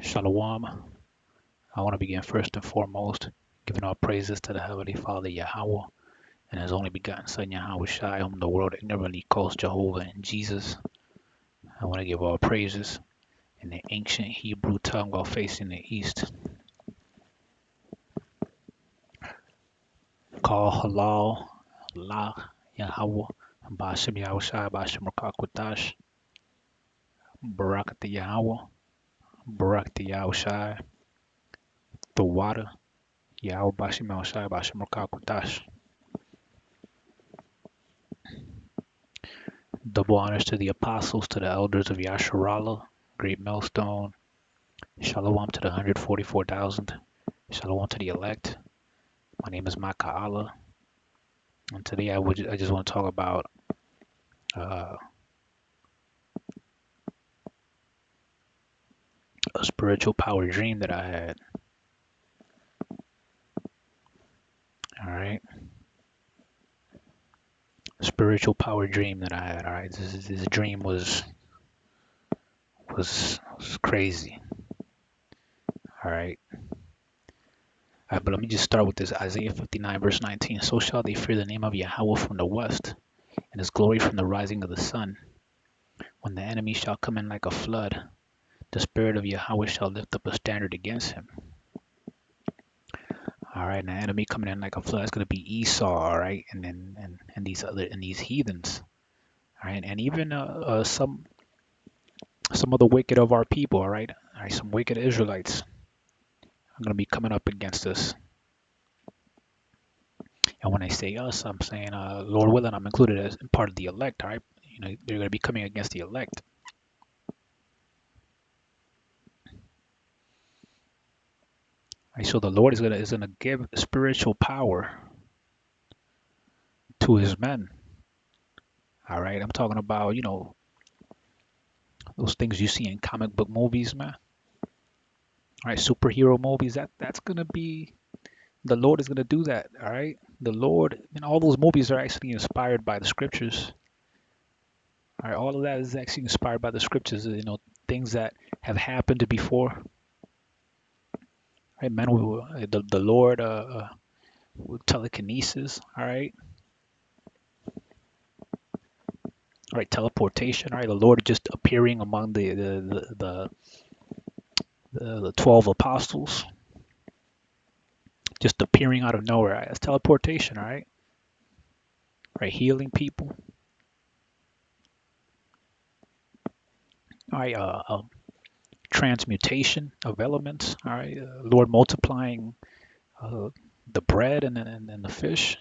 Shalom. I want to begin first and foremost giving all praises to the Heavenly Father Yahweh and His only begotten Son Yahweh Shai, whom the world ignorantly calls Jehovah and Jesus. I want to give all praises in the ancient Hebrew tongue while facing the east. Call Halal, La, Yahweh, Ba'ashem Yahweh Shai, Ba'ashem Rakakwatash, Barak Yahweh, Barak Yahweh Shai, the water, Yahweh Ba'ashem Yahweh Shai, Ba'ashem Rakakwatash. Double honors to the apostles, to the elders of Yasharala, Greatmillstone. Shalom to the 144,000. Shalom to the elect. My name is Maka'ala. And today I just want to talk about a spiritual power dream that I had. All right. Spiritual power dream that I had. All right. This dream was crazy. All right. But let me just start with this. Isaiah 59 verse 19. So shall they fear the name of Yahweh from the west, and his glory from the rising of the sun. When the enemy shall come in like a flood, the spirit of Yahweh shall lift up a standard against him. All right, and the enemy coming in like a flood is going to be Esau. All right, and these heathens. All right, and even some of the wicked of our people. All right, some wicked Israelites are going to be coming up against us. And when I say us, I'm saying, Lord willing, I'm included as part of the elect. All right, they're going to be coming against the elect. All right, so the Lord is gonna give spiritual power to His men. All right, I'm talking about those things you see in comic book movies, man. All right, superhero movies. That's gonna be the Lord is gonna do that. All right, the Lord and all those movies are actually inspired by the scriptures. All right, all of that is actually inspired by the scriptures. Things that have happened before. Right, man. The Lord with telekinesis. All right. All right, teleportation. All right, the Lord just appearing among the 12 apostles, just appearing out of nowhere. Right? That's teleportation. All right. Right, healing people. All right, transmutation of elements. All right, Lord multiplying the bread and the fish.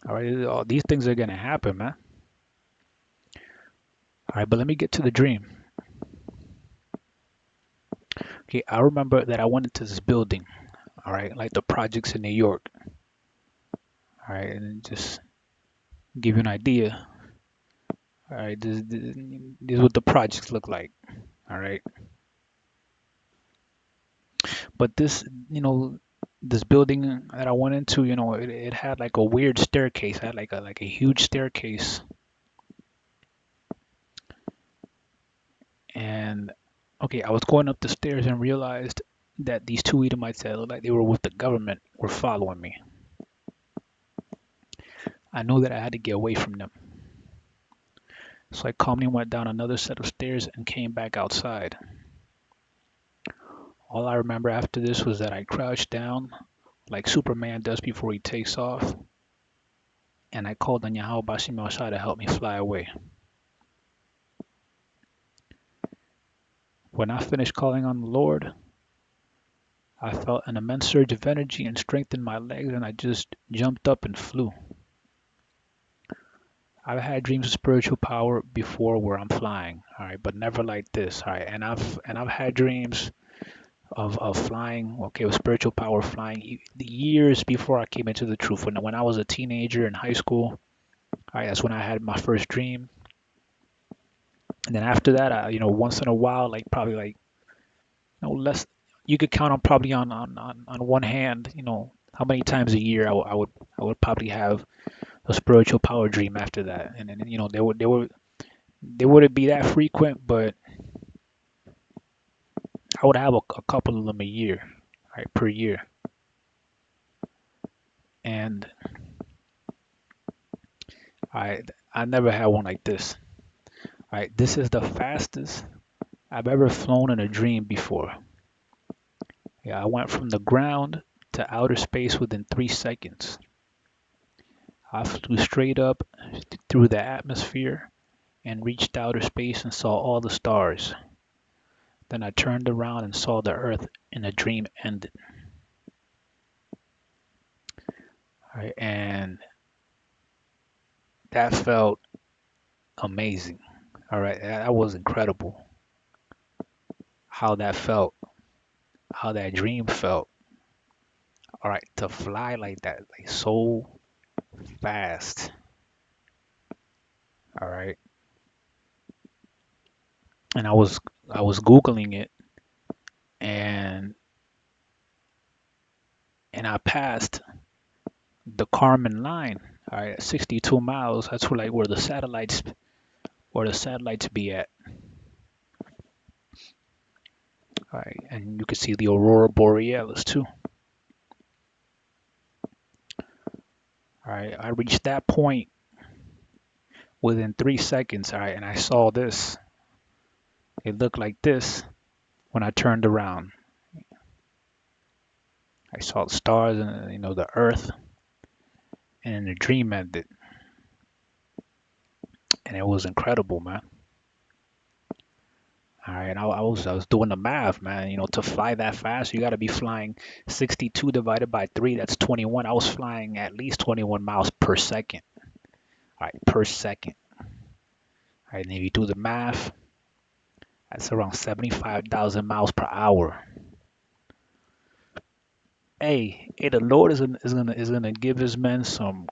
All right, all these things are gonna happen, man. All right, but let me get to the dream. Okay, I remember that I went into this building. All right, like the projects in New York. All right, and just give you an idea. All right, this is what the projects look like. All right, but this building that I went into, it had like a weird staircase. It had like a huge staircase, and okay, I was going up the stairs and realized that these two Edomites that looked like they were with the government were following me. I knew that I had to get away from them, so I calmly went down another set of stairs and came back outside. All I remember after this was that I crouched down like Superman does before he takes off, and I called on Yahweh Bashim El Shai to help me fly away. When I finished calling on the Lord, I felt an immense surge of energy and strength in my legs, and I just jumped up and flew. I've had dreams of spiritual power before where I'm flying, all right, but never like this, all right. And I've had dreams of flying, okay, with spiritual power flying years before I came into the truth. When I was a teenager in high school, all right, that's when I had my first dream. And then after that, once in a while, like probably like less, you could count on probably on one hand, how many times a year I would probably have a spiritual power dream after that. And then, they were They wouldn't be that frequent, but I would have a couple of them a year, right, per year. And I I never had one like this. Right, this is the fastest I've ever flown in a dream before. Yeah, I went from the ground to outer space within 3 seconds. I flew straight up through the atmosphere and reached outer space and saw all the stars. Then I turned around and saw the earth and the dream ended. Right, and that felt amazing. All right, that was incredible. How that felt, how that dream felt. All right, to fly like that, like so fast. All right, and I was googling it, and I passed the Kármán line. All right, 62 miles. That's where like where the satellites be at. All right, and you can see the aurora borealis too. All right, I reached that point within 3 seconds. All right, and I saw this. It looked like this when I turned around. I saw the stars and the earth, and the dream ended, and it was incredible, man. All right, and I was doing the math, man. To fly that fast, you got to be flying 62 divided by 3. That's 21. I was flying at least 21 miles per second. All right, per second. All right, and if you do the math, that's around 75,000 miles per hour. Hey, the Lord is gonna give His men some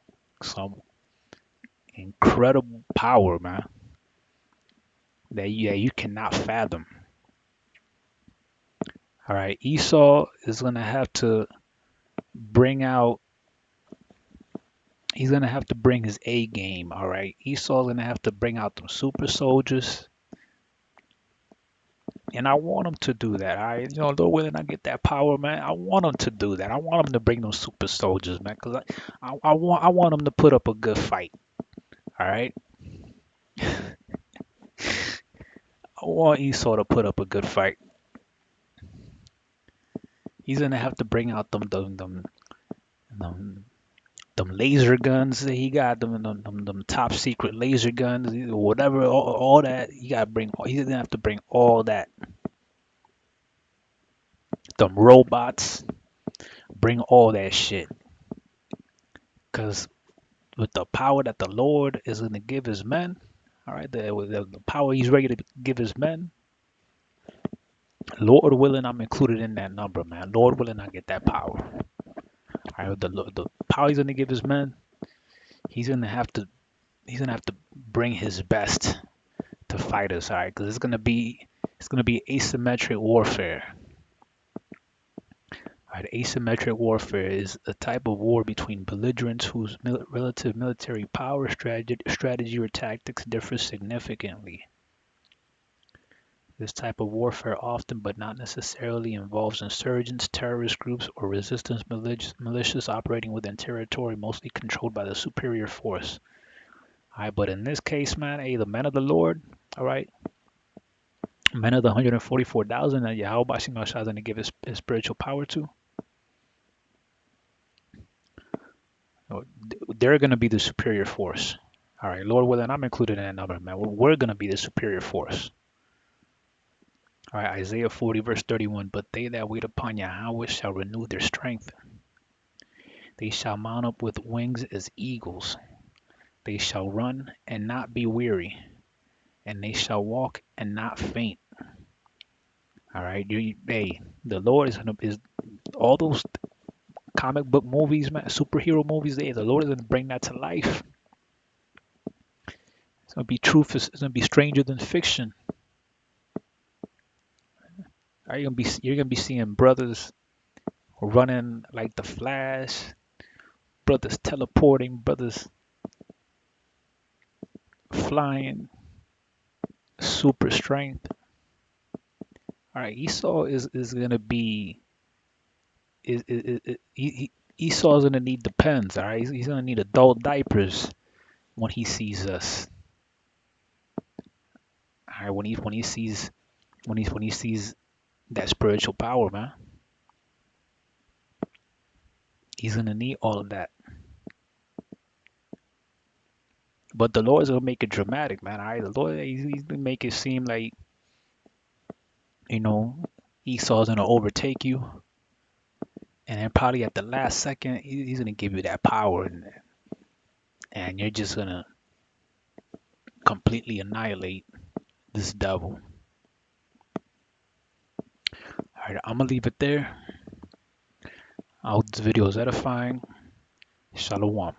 incredible power, man. That you cannot fathom. All right, Esau is gonna have to bring out. He's gonna have to bring his A game. All right, Esau's gonna have to bring out them super soldiers, and I want him to do that. All right, Lord willing, I get that power, man. I want him to do that. I want him to bring those super soldiers, man, because I want him to put up a good fight. All right, I want Esau to put up a good fight. He's gonna have to bring out them them laser guns that he got, them top secret laser guns, whatever, all that. You gotta bring. He's gonna have to bring all that. Them robots, bring all that shit. Cause with the power that the Lord is gonna give His men, all right, the power He's ready to give His men. Lord willing, I'm included in that number, man. Lord willing, I get that power. All right, the power He's gonna give His men, He's gonna have to bring His best to fight us, all right? Because it's gonna be asymmetric warfare. All right, asymmetric warfare is a type of war between belligerents whose relative military power, strategy, or tactics differ significantly. This type of warfare often, but not necessarily, involves insurgents, terrorist groups, or resistance militias operating within territory mostly controlled by the superior force. All right, but in this case, man, hey, the men of the Lord, all right, men of the 144,000 that Yahweh Shemel is going to give his spiritual power to, they're going to be the superior force. All right, Lord willing, I'm included in that number, man. We're going to be the superior force. All right, Isaiah 40, verse 31. But they that wait upon Yahweh shall renew their strength. They shall mount up with wings as eagles. They shall run and not be weary, and they shall walk and not faint. All right, hey, the Lord is all those comic book movies, man, superhero movies. The Lord is gonna bring that to life. It's gonna be truth. It's gonna be stranger than fiction. Are you're gonna be seeing brothers running like the Flash, brothers teleporting, brothers flying. super strength. All right, Esau is gonna be Esau's gonna need depends. All right, he's gonna need adult diapers when he sees us. All right, when he sees that spiritual power, man, he's gonna need all of that. But the Lord's gonna make it dramatic, man. All right, the Lord he's gonna make it seem like you know Esau's gonna overtake you, and then probably at the last second he's gonna give you that power, and you're just gonna completely annihilate this devil. All right, I'm gonna leave it there. I hope this video is edifying. Shalom.